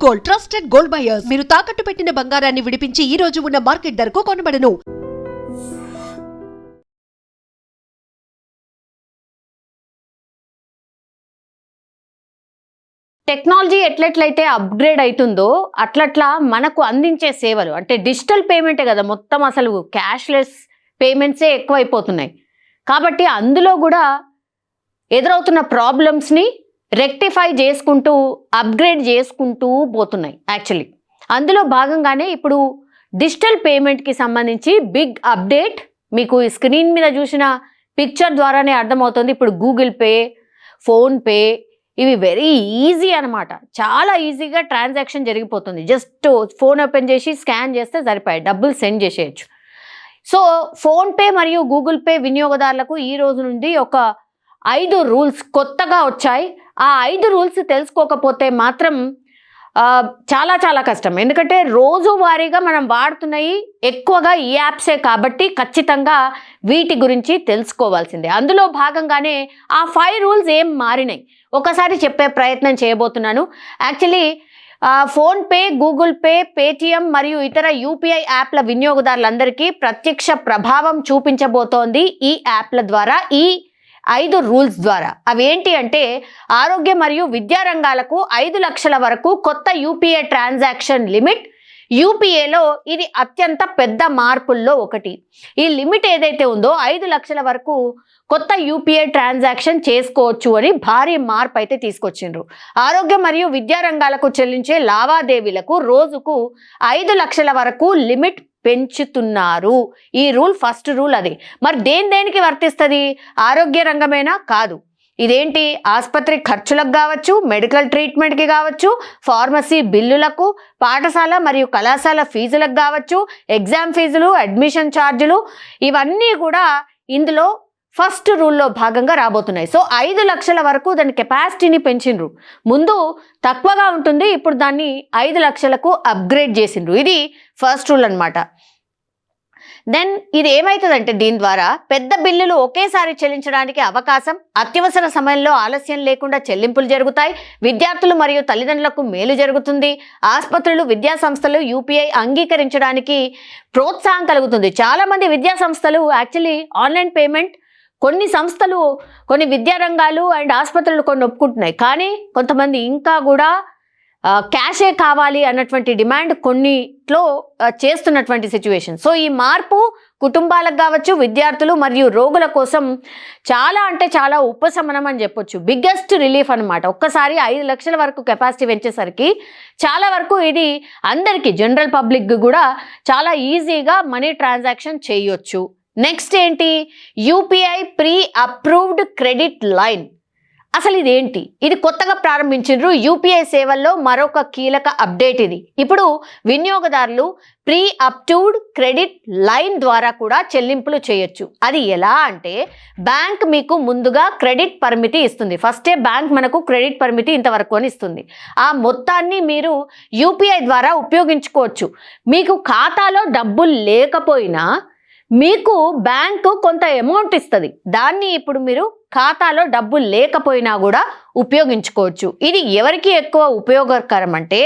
Gold, trusted gold buyers. మీరు తాకట్టు పెట్టిన బంగారాన్ని విడిపించి ఈ రోజు ఉన్న మార్కెట్ ధరకు కొనబడను. టెక్నాలజీ ఎట్లెట్లయితే అప్గ్రేడ్ అవుతుందో అట్లట్లా మనకు అందించే సేవలు అంటే డిజిటల్ పేమెంటే కదా, మొత్తం అసలు క్యాష్లెస్ పేమెంట్సే ఎక్కువైపోతున్నాయి. కాబట్టి అందులో కూడా ఎదురవుతున్న ప్రాబ్లమ్స్ని రెక్టిఫై చేసుకుంటూ అప్గ్రేడ్ చేసుకుంటూ పోతున్నాయి. యాక్చువల్లీ అందులో భాగంగానే ఇప్పుడు డిజిటల్ పేమెంట్కి సంబంధించి బిగ్ అప్డేట్ మీకు ఈ స్క్రీన్ మీద చూసిన పిక్చర్ ద్వారానే అర్థమవుతుంది. ఇప్పుడు గూగుల్ పే, ఫోన్పే ఇవి వెరీ ఈజీ అనమాట. చాలా ఈజీగా ట్రాన్సాక్షన్ జరిగిపోతుంది. జస్ట్ ఫోన్ ఓపెన్ చేసి స్కాన్ చేస్తే సరిపోయి డబ్బులు సెండ్ చేసేయచ్చు. సో ఫోన్పే మరియు గూగుల్ పే వినియోగదారులకు ఈ రోజు నుండి ఒక 5 రూల్స్ కొత్తగా వచ్చాయి. ఆ 5 రూల్స్ తెలుసుకోకపోతే మాత్రం చాలా చాలా కష్టం. ఎందుకంటే రోజువారీగా మనం వాడుతున్నాయి ఎక్కువగా ఈ యాప్సే కాబట్టి ఖచ్చితంగా వీటి గురించి తెలుసుకోవాల్సిందే. అందులో భాగంగానే ఆ 5 రూల్స్ ఏం మారినాయి ఒకసారి చెప్పే ప్రయత్నం చేయబోతున్నాను. Actually PhonePe, Google pay, Paytm మరియు ఇతర యూపీఐ యాప్ల వినియోగదారులందరికీ ప్రత్యక్ష ప్రభావం చూపించబోతోంది ఈ యాప్ల ద్వారా, ఈ 5 రూల్స్ ద్వారా. అవి ఏంటి అంటే ఆరోగ్య మరియు విద్యా రంగాలకు 5 లక్షల వరకు కొత్త యూపీఐ ట్రాన్సాక్షన్ లిమిట్. యూపీఏలో ఇది అత్యంత పెద్ద మార్పుల్లో ఒకటి. ఈ లిమిట్ ఏదైతే ఉందో 5 లక్షల వరకు కొత్త యూపీఐ ట్రాన్సాక్షన్ చేసుకోవచ్చు అని భారీ మార్పు అయితే తీసుకొచ్చిండ్రు. ఆరోగ్య మరియు విద్యా రంగాలకు చెల్లించే లావాదేవీలకు రోజుకు 5 లక్షల వరకు లిమిట్ పెంచుతున్నారు. ఈ రూల్ ఫస్ట్ రూల్ అది. మరి దేనికి వర్తిస్తుంది? ఆరోగ్య రంగమేనా? కాదు. ఇదేంటి? ఆసుపత్రి ఖర్చులకు కావచ్చు, మెడికల్ ట్రీట్మెంట్కి కావచ్చు, ఫార్మసీ బిల్లులకు, పాఠశాల మరియు కళాశాల ఫీజులకు కావచ్చు, ఎగ్జామ్ ఫీజులు, అడ్మిషన్ ఛార్జీలు, ఇవన్నీ కూడా ఇందులో ఫస్ట్ రూల్లో భాగంగా రాబోతున్నాయి. సో 5 లక్షల వరకు దాని కెపాసిటీని పెంచిండ్రు. ముందు తక్కువగా ఉంటుంది, ఇప్పుడు దాన్ని 5 లక్షలకు అప్గ్రేడ్ చేసిండ్రు. ఇది ఫస్ట్ రూల్ అనమాట. దెన్ ఇది ఏమవుతుందంటే దీని ద్వారా పెద్ద బిల్లులు ఒకేసారి చెల్లించడానికి అవకాశం, అత్యవసర సమయంలో ఆలస్యం లేకుండా చెల్లింపులు జరుగుతాయి, విద్యార్థులు మరియు తల్లిదండ్రులకు మేలు జరుగుతుంది, ఆసుపత్రులు, విద్యా సంస్థలు యూపీఐ అంగీకరించడానికి ప్రోత్సాహం కలుగుతుంది. చాలామంది విద్యా సంస్థలు యాక్చువల్లీ ఆన్లైన్ పేమెంట్, కొన్ని సంస్థలు, కొన్ని విద్యారంగాలు అండ్ ఆసుపత్రులు కొన్ని ఒప్పుకుంటున్నాయి. కానీ కొంతమంది ఇంకా కూడా క్యాషే కావాలి అన్నటువంటి డిమాండ్ కొన్నిట్లో చేస్తున్నటువంటి సిచ్యువేషన్. సో ఈ మార్పు కుటుంబాలకు కావచ్చు, విద్యార్థులు మరియు రోగుల కోసం చాలా అంటే చాలా ఉపశమనం అని చెప్పొచ్చు. బిగ్గెస్ట్ రిలీఫ్ అనమాట. ఒక్కసారి 5 లక్షల వరకు కెపాసిటీ పెంచేసరికి చాలా వరకు ఇది అందరికీ, జనరల్ పబ్లిక్ కూడా చాలా ఈజీగా మనీ ట్రాన్సాక్షన్ చేయొచ్చు. నెక్స్ట్ ఏంటి? UPI pre approved credit line. అసలు ఇదేంటి? ఇది కొత్తగా ప్రారంభించారు యూపీఐ సేవల్లో మరొక కీలక అప్డేట్ ఇది. ఇప్పుడు వినియోగదారులు ప్రీ అప్రూవ్డ్ క్రెడిట్ లైన్ ద్వారా కూడా చెల్లింపులు చేయొచ్చు. అది ఎలా అంటే బ్యాంక్ మీకు ముందుగా క్రెడిట్ పరిమితి ఇస్తుంది. ఫస్టే బ్యాంక్ మనకు క్రెడిట్ పరిమితి ఇంతవరకు అని ఇస్తుంది. ఆ మొత్తాన్ని మీరు యూపీఐ ద్వారా ఉపయోగించుకోవచ్చు. మీకు ఖాతాలో డబ్బులు లేకపోయినా మీకు బ్యాంకు కొంత అమౌంట్ ఇస్తుంది. దాన్ని ఇప్పుడు మీరు ఖాతాలో డబ్బులు లేకపోయినా కూడా ఉపయోగించుకోవచ్చు. ఇది ఎవరికి ఎక్కువ ఉపయోగకరం అంటే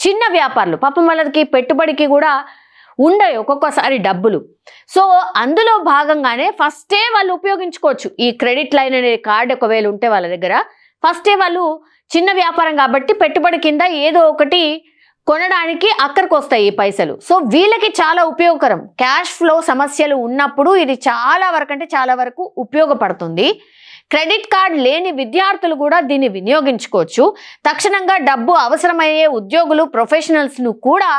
చిన్న వ్యాపారులు, పాపం వాళ్ళకి పెట్టుబడికి కూడా ఉండవు ఒక్కొక్కసారి డబ్బులు. సో అందులో భాగంగానే ఫస్టే వాళ్ళు ఉపయోగించుకోవచ్చు. ఈ క్రెడిట్ లైన్ అనే కార్డు ఒకవేళ ఉంటే వాళ్ళ దగ్గర ఫస్టే వాళ్ళు చిన్న వ్యాపారం కాబట్టి పెట్టుబడి కింద ఏదో ఒకటి కొనడానికి అక్కడికి వస్తాయి ఈ పైసలు. సో వీళ్ళకి చాలా ఉపయోగకరం. క్యాష్ ఫ్లో సమస్యలు ఉన్నప్పుడు ఇది చాలా వరకు అంటే చాలా వరకు ఉపయోగపడుతుంది. క్రెడిట్ కార్డ్ లేని విద్యార్థులు కూడా దీన్ని వినియోగించుకోవచ్చు. తక్షణంగా డబ్బు అవసరమయ్యే ఉద్యోగులు, ప్రొఫెషనల్స్ను కూడా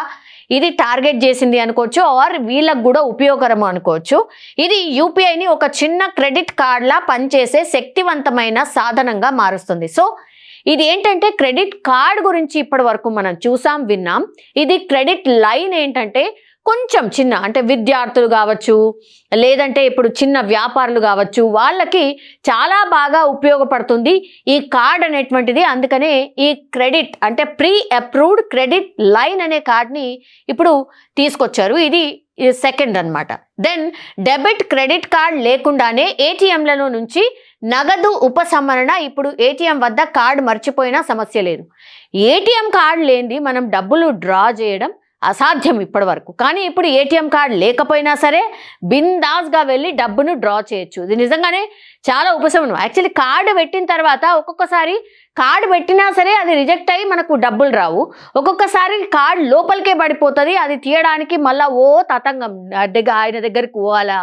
ఇది టార్గెట్ చేసింది అనుకోవచ్చు, ఆర్ వీళ్ళకు కూడా ఉపయోగకరం అనుకోవచ్చు. ఇది యూపీఐని ఒక చిన్న క్రెడిట్ కార్డ్లా పనిచేసే శక్తివంతమైన సాధనంగా మారుస్తుంది. సో ఇది ఏంటంటే క్రెడిట్ కార్డ్ గురించి ఇప్పటి వరకు మనం చూసాం, విన్నాం. ఇది క్రెడిట్ లైన్ ఏంటంటే కొంచెం చిన్న, అంటే విద్యార్థులు కావచ్చు, లేదంటే ఇప్పుడు చిన్న వ్యాపారులు కావచ్చు, వాళ్ళకి చాలా బాగా ఉపయోగపడుతుంది ఈ కార్డ్ అనేటువంటిది. అందుకనే ఈ క్రెడిట్ అంటే ప్రీ అప్రూవ్డ్ క్రెడిట్ లైన్ అనే కార్డ్ని ఇప్పుడు తీసుకొచ్చారు. ఇది సెకండ్ అనమాట. దెన్ డెబిట్ క్రెడిట్ కార్డ్ లేకుండానే ఏటీఎంలలో నుంచి నగదు ఉపసంహరణ. ఇప్పుడు ఏటీఎం వద్ద కార్డు మర్చిపోయినా సమస్య లేదు. ఏటీఎం కార్డు లేనిది మనం డబ్బులు డ్రా చేయడం అసాధ్యం ఇప్పటి వరకు. కానీ ఇప్పుడు ఏటీఎం కార్డు లేకపోయినా సరే బిందాస్గా వెళ్ళి డబ్బును డ్రా చేయొచ్చు. ఇది నిజంగానే చాలా ఉపశమనం. యాక్చువల్లీ కార్డు పెట్టిన తర్వాత ఒక్కొక్కసారి కార్డు పెట్టినా సరే అది రిజెక్ట్ అయ్యి మనకు డబ్బులు రావు. ఒక్కొక్కసారి కార్డు లోపలికే పడిపోతుంది. అది తీయడానికి మళ్ళీ తతంగం, ఆయన దగ్గరికి పోవాలా,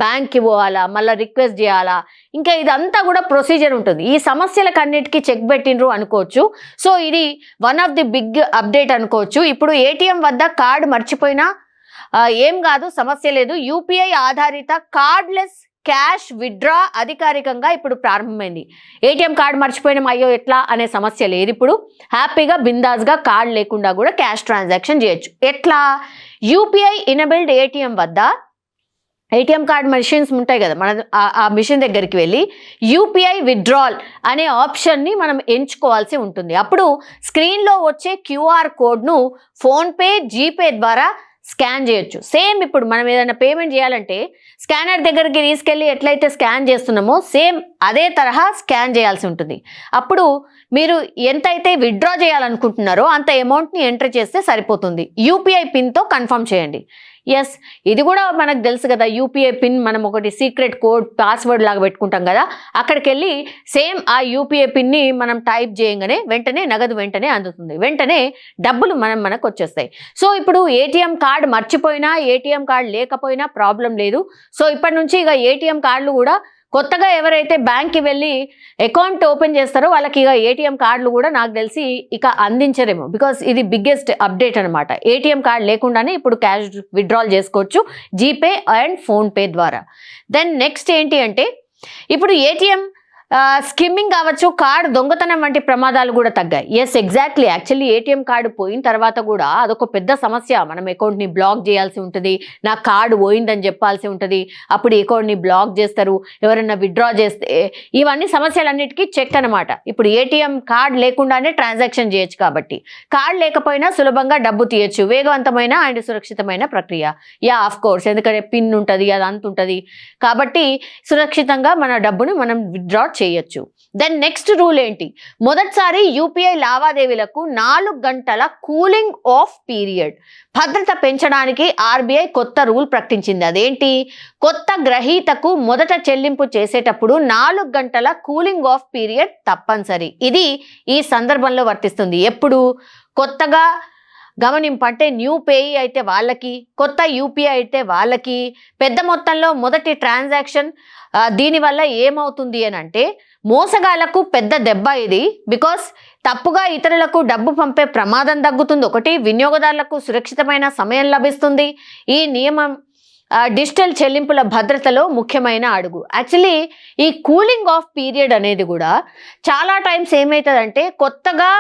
బ్యాంక్కి పోవాలా, మళ్ళీ రిక్వెస్ట్ చేయాలా, ఇంకా ఇదంతా కూడా ప్రొసీజర్ ఉంటుంది. ఈ సమస్యలకు అన్నిటికీ చెక్ పెట్టినరు అనుకోవచ్చు. సో ఇది one of the big update అనుకోవచ్చు. ఇప్పుడు ఏటీఎం వద్ద కార్డు మర్చిపోయినా ఏం కాదు, సమస్య లేదు. యూపీఐ ఆధారిత కార్డ్లెస్ క్యాష్ విత్డ్రా అధికారికంగా ఇప్పుడు ప్రారంభమైంది. ఏటీఎం కార్డు మర్చిపోయిన అయ్యో ఎట్లా అనే సమస్య లేదు. ఇప్పుడు హ్యాపీగా బిందాస్గా కార్డు లేకుండా కూడా క్యాష్ ట్రాన్సాక్షన్ చేయొచ్చు. ఎట్లా? యూపీఐ ఇనబిల్డ్ ఏటీఎం వద్ద ఏటీఎం కార్డ్ మెషిన్స్ ఉంటాయి కదా, మన ఆ మిషన్ దగ్గరికి వెళ్ళి యూపీఐ విత్డ్రాల్ అనే ఆప్షన్ని మనం ఎంచుకోవాల్సి ఉంటుంది. అప్పుడు స్క్రీన్లో వచ్చే క్యూఆర్ కోడ్ను ఫోన్పే, జీపే ద్వారా స్కాన్ చేయొచ్చు. సేమ్ ఇప్పుడు మనం ఏదైనా పేమెంట్ చేయాలంటే స్కానర్ దగ్గరికి తీసుకెళ్ళి ఎట్లయితే స్కాన్ చేస్తున్నామో సేమ్ అదే తరహా స్కాన్ చేయాల్సి ఉంటుంది. అప్పుడు మీరు ఎంతైతే విత్డ్రా చేయాలనుకుంటున్నారో అంత అమౌంట్ని ఎంటర్ చేస్తే సరిపోతుంది. యూపీఐ పిన్తో కన్ఫర్మ్ చేయండి. ఎస్, ఇది కూడా మనకు తెలుసు కదా, యూపీఐ పిన్ మనం ఒకటి సీక్రెట్ కోడ్ పాస్వర్డ్ లాగా పెట్టుకుంటాం కదా, అక్కడికి వెళ్ళి సేమ్ ఆ యూపీఐ పిన్ని మనం టైప్ చేయగానే వెంటనే నగదు వెంటనే అందుతుంది, వెంటనే డబ్బులు మనకు వచ్చేస్తాయి. సో ఇప్పుడు ఏటీఎం కార్డు మర్చిపోయినా ఏటీఎం కార్డు లేకపోయినా ప్రాబ్లం లేదు. సో ఇప్పటి నుంచి ఇక ఏటీఎం కార్డులు కూడా కొత్తగా ఎవరైతే బ్యాంక్కి వెళ్ళి అకౌంట్ ఓపెన్ చేస్తారో వాళ్ళకి ఇక ఏటీఎం కార్డులు కూడా నాకు తెలిసి ఇక అందించరేమో. బికాస్ ఇది బిగ్గెస్ట్ అప్డేట్ అనమాట. ఏటీఎం కార్డు లేకుండానే ఇప్పుడు క్యాష్ విత్డ్రాల్ చేసుకోవచ్చు జీపే అండ్ ఫోన్పే ద్వారా. దెన్ నెక్స్ట్ ఏంటి అంటే ఇప్పుడు ఏటీఎం స్కిమ్మింగ్ కావచ్చు, కార్డు దొంగతనం వంటి ప్రమాదాలు కూడా తగ్గాయి. Yes, exactly. Actually ATM card పోయిన తర్వాత కూడా అదొక పెద్ద సమస్య. మనం అకౌంట్ని బ్లాక్ చేయాల్సి ఉంటుంది, నా కార్డు పోయిందని చెప్పాల్సి ఉంటుంది, అప్పుడు అకౌంట్ని బ్లాక్ చేస్తారు, ఎవరైనా విత్డ్రా చేస్తే ఇవన్నీ సమస్యలన్నిటికీ చెక్ అనమాట. ఇప్పుడు ఏటీఎం కార్డు లేకుండానే ట్రాన్సాక్షన్ చేయొచ్చు కాబట్టి కార్డు లేకపోయినా సులభంగా డబ్బు తీయచ్చు. వేగవంతమైన అండ్ సురక్షితమైన ప్రక్రియ. ఆఫ్ కోర్స్, ఎందుకంటే పిన్ ఉంటుంది, అది అంత ఉంటుంది కాబట్టి సురక్షితంగా మన డబ్బును మనం విత్డ్రా చేయొచ్చు. దెన్ నెక్స్ట్ రూల్ ఏంటి? మొదటిసారి యూపీఐ లావాదేవీలకు 4 గంటల కూలింగ్ ఆఫ్ పీరియడ్ భద్రత పెంచడానికి ఆర్బీఐ కొత్త రూల్ ప్రకటించింది. అదేంటి? కొత్త గ్రహీతకు మొదట చెల్లింపు చేసేటప్పుడు 4 గంటల కూలింగ్ ఆఫ్ పీరియడ్ తప్పనిసరి. ఇది ఈ సందర్భంలో వర్తిస్తుంది. ఎప్పుడు? కొత్తగా గమనింపు అంటే న్యూ పేయీ అయితే వాళ్ళకి, కొత్త యూపీఐ అయితే వాళ్ళకి, పెద్ద మొత్తంలో మొదటి ట్రాన్సాక్షన్. దీనివల్ల ఏమవుతుంది అని అంటే మోసగాళ్లకు పెద్ద దెబ్బ ఇది. బికాస్ తప్పుగా ఇతరులకు డబ్బు పంపే ప్రమాదం తగ్గుతుంది. ఒకటి, వినియోగదారులకు సురక్షితమైన సమయం లభిస్తుంది. ఈ నియమం డిజిటల్ చెల్లింపుల భద్రతలో ముఖ్యమైన అడుగు. యాక్చువల్లీ ఈ కూలింగ్ ఆఫ్ పీరియడ్ అనేది కూడా చాలా టైమ్స్ ఏమవుతుందంటే కొత్తగా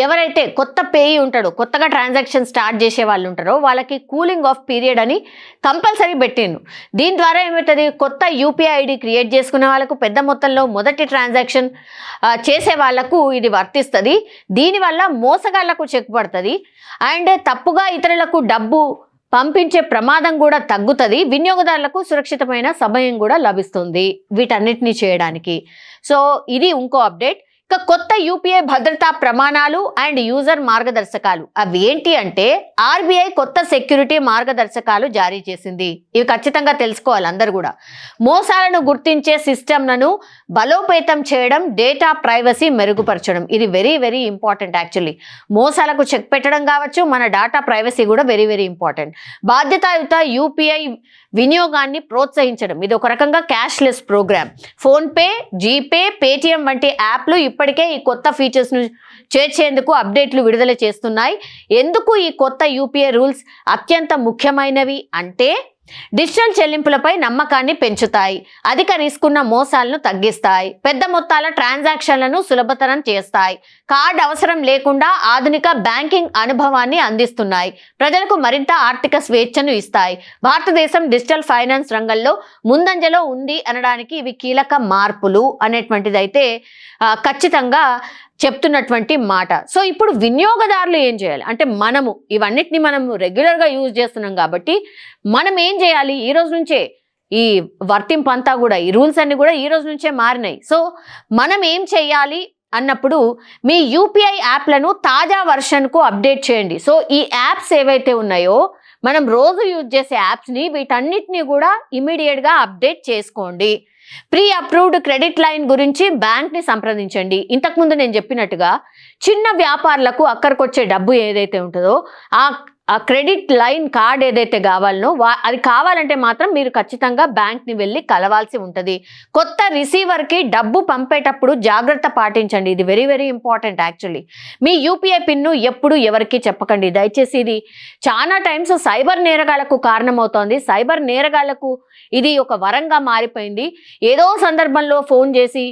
ఎవరైతే కొత్త పేయీ ఉంటాడో, కొత్తగా ట్రాన్సాక్షన్ స్టార్ట్ చేసే వాళ్ళు ఉంటారో వాళ్ళకి కూలింగ్ ఆఫ్ పీరియడ్ అని కంపల్సరీ పెట్టిండు. దీని ద్వారా ఏమవుతుంది? కొత్త యూపీఐ ఐడి క్రియేట్ చేసుకునే వాళ్ళకు, పెద్ద మొత్తంలో మొదటి ట్రాన్సాక్షన్ చేసే వాళ్లకు ఇది వర్తిస్తుంది. దీనివల్ల మోసగాళ్లకు చెక్ పడుతుంది అండ్ తప్పుగా ఇతరులకు డబ్బు పంపించే ప్రమాదం కూడా తగ్గుతుంది. వినియోగదారులకు సురక్షితమైన సమయం కూడా లభిస్తుంది వీటన్నిటిని చేయడానికి. సో ఇది ఇంకో అప్డేట్. ఇక కొత్త యూపీఐ భద్రతా ప్రమాణాలు అండ్ యూజర్ మార్గదర్శకాలు. అవి ఏంటి అంటే ఆర్బీఐ కొత్త సెక్యూరిటీ మార్గదర్శకాలు జారీ చేసింది. ఇవి ఖచ్చితంగా తెలుసుకోవాలి అందరు కూడా. మోసాలను గుర్తించే సిస్టమ్లను బలోపేతం చేయడం, డేటా ప్రైవసీ మెరుగుపరచడం. ఇది వెరీ వెరీ ఇంపార్టెంట్. యాక్చువల్లీ మోసాలకు చెక్ పెట్టడం కావచ్చు, మన డేటా ప్రైవసీ కూడా వెరీ వెరీ ఇంపార్టెంట్. బాధ్యతాయుత యూపీఐ వినియోగాన్ని ప్రోత్సహించడం. ఇది ఒక రకంగా cashless program. PhonePe, GPay, Paytm వంటి యాప్లు ఇప్పటికే ఈ కొత్త ఫీచర్స్ను చేర్చేందుకు అప్డేట్లు విడుదల చేస్తున్నాయి. ఎందుకు ఈ కొత్త యూపీఐ రూల్స్ అత్యంత ముఖ్యమైనవి అంటే డిజిటల్ చెల్లింపులపై నమ్మకాన్ని పెంచుతాయి, అధిక రిస్క్ ఉన్న మోసాలను తగ్గిస్తాయి, పెద్ద మొత్తాల ట్రాన్సాక్షన్లను సులభతరం చేస్తాయి, కార్డ్ అవసరం లేకుండా ఆధునిక బ్యాంకింగ్ అనుభవాన్ని అందిస్తున్నాయి, ప్రజలకు మరింత ఆర్థిక స్వేచ్ఛను ఇస్తాయి. భారతదేశం డిజిటల్ ఫైనాన్స్ రంగంలో ముందంజలో ఉంది అనడానికి ఇవి కీలక మార్పులు అనేటువంటిది అయితే ఖచ్చితంగా చెప్తున్నటువంటి మాట. సో ఇప్పుడు వినియోగదారులు ఏం చేయాలి అంటే ఇవన్నిటిని మనం రెగ్యులర్గా యూజ్ చేస్తున్నాం కాబట్టి మనం ఏం చేయాలి? ఈ రోజు నుంచే ఈ వర్తింపు అంతా కూడా ఈ రూల్స్ అన్ని కూడా ఈ రోజు నుంచే మారినాయి. సో మనం ఏం చేయాలి అన్నప్పుడు మీ యూపీఐ యాప్లను తాజా వర్షన్కు అప్డేట్ చేయండి. సో ఈ యాప్స్ ఏవైతే ఉన్నాయో మనం రోజు యూజ్ చేసే యాప్స్ని వీటన్నిటిని కూడా ఇమీడియట్గా అప్డేట్ చేసుకోండి. ప్రీ అప్రూవ్డ్ క్రెడిట్ లైన్ గురించి బ్యాంక్ని సంప్రదించండి. ఇంతకుముందు నేను చెప్పినట్టుగా చిన్న వ్యాపారులకు అక్కడికొచ్చే డబ్బు ఏదైతే ఉంటుందో ఆ క్రెడిట్ లైన్ కార్డ్ ఏదైతే కావాలనో అది కావాలంటే మాత్రం మీరు ఖచ్చితంగా బ్యాంక్ని వెళ్ళి కలవాల్సి ఉంటుంది. కొత్త రిసీవర్కి డబ్బు పంపేటప్పుడు జాగ్రత్త పాటించండి. ఇది వెరీ వెరీ ఇంపార్టెంట్. యాక్చువల్లీ మీ యూపీఐ పిన్ను ఎప్పుడు ఎవరికి చెప్పకండి దయచేసి. ఇది చాలా టైమ్స్ సైబర్ నేరగాళ్లకు కారణమవుతోంది. సైబర్ నేరగాళ్లకు ఇది ఒక వరంగా మారిపోయింది. ఏదో సందర్భంలో ఫోన్ చేసి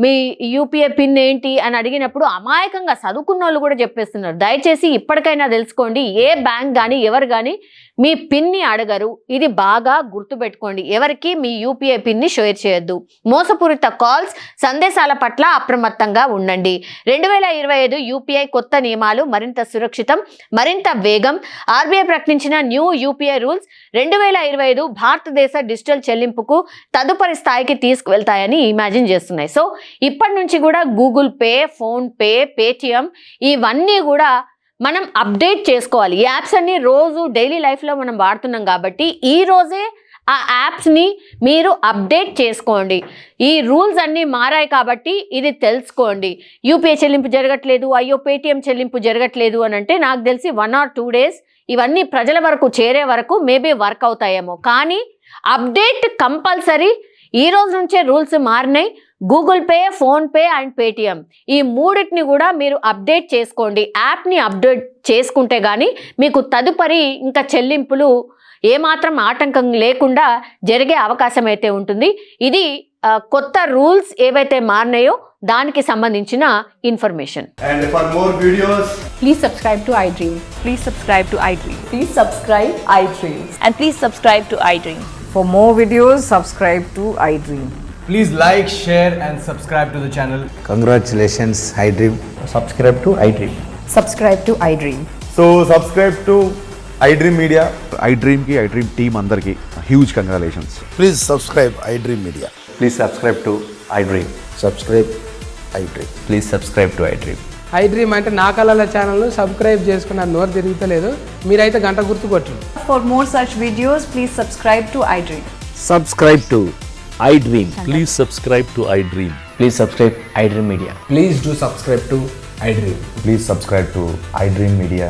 మీ యూపీఐ పిన్ ఏంటి అని అడిగినప్పుడు అమాయకంగా చదువుకున్న వాళ్ళు కూడా చెప్పేస్తున్నారు. దయచేసి ఇప్పటికైనా తెలుసుకోండి, ఏ బ్యాంక్ కానీ ఎవరు కానీ మీ పిన్ని అడగరు. ఇది బాగా గుర్తుపెట్టుకోండి. ఎవరికి మీ యూపీఐ పిన్ని షేర్ చేయొద్దు. మోసపూరిత కాల్స్, సందేశాల పట్ల అప్రమత్తంగా ఉండండి. 2025 యూపీఐ కొత్త నియమాలు మరింత సురక్షితం, మరింత వేగం. ఆర్బీఐ ప్రకటించిన న్యూ యూపీఐ రూల్స్ 2025 భారతదేశ డిజిటల్ చెల్లింపుకు తదుపరి స్థాయికి తీసుకువెళ్తాయని ఇమాజిన్ చేస్తున్నాయి. సో ఇప్పటి నుంచి కూడా Google pay, phone pay, Paytm ఇవన్నీ కూడా మనం అప్డేట్ చేసుకోవాలి. ఈ యాప్స్ అన్ని రోజు డైలీ లైఫ్లో మనం వాడుతున్నాం కాబట్టి ఈ రోజే ఆ యాప్స్ని మీరు అప్డేట్ చేసుకోండి. ఈ రూల్స్ అన్నీ మారాయి కాబట్టి ఇది తెలుసుకోండి. యూపీఐ చెల్లింపు జరగట్లేదు, అయ్యో పేటిఎం చెల్లింపు జరగట్లేదు అని అంటే నాకు తెలిసి 1 or 2 days ఇవన్నీ ప్రజల వరకు చేరే వరకు మేబీ వర్క్ అవుతాయేమో. కానీ అప్డేట్ కంపల్సరీ. ఈ రోజు నుంచే రూల్స్ మారినాయి. Google pay, phone pay and Paytm ఈ మూడింటిని కూడా మీరు అప్డేట్ చేసుకోండి. యాప్ని అప్డేట్ చేసుకుంటే కానీ మీకు తదుపరి ఇంకా చెల్లింపులు ఏమాత్రం ఆటంకం లేకుండా జరిగే అవకాశం అయితే ఉంటుంది. ఇది కొత్త రూల్స్ ఏవైతే మారినాయో దానికి సంబంధించిన information. And for more videos, Please subscribe to iDream. Please subscribe to iDream. Please subscribe iDream. And please subscribe to iDream. For more videos, subscribe to iDream. please like, share and subscribe to the channel. Congratulations, iDream. subscribe to iDream. Subscribe to iDream. So subscribe to iDream Media. iDream ki iDream team andarki huge congratulations. Please subscribe iDream Media. Please subscribe to iDream. Subscribe iDream. Please subscribe to iDream. iDream అంటే నా కళల ఛానల్ను subscribe చేసుకున్న నోరు తిరుగుతలేదు. మీరైతే గంట గుర్తు కొట్టండి. For more such videos, please subscribe to iDream. Subscribe to iDream. Please subscribe to iDream. Please subscribe iDream Media. Please do subscribe to iDream. Please subscribe to iDream Media.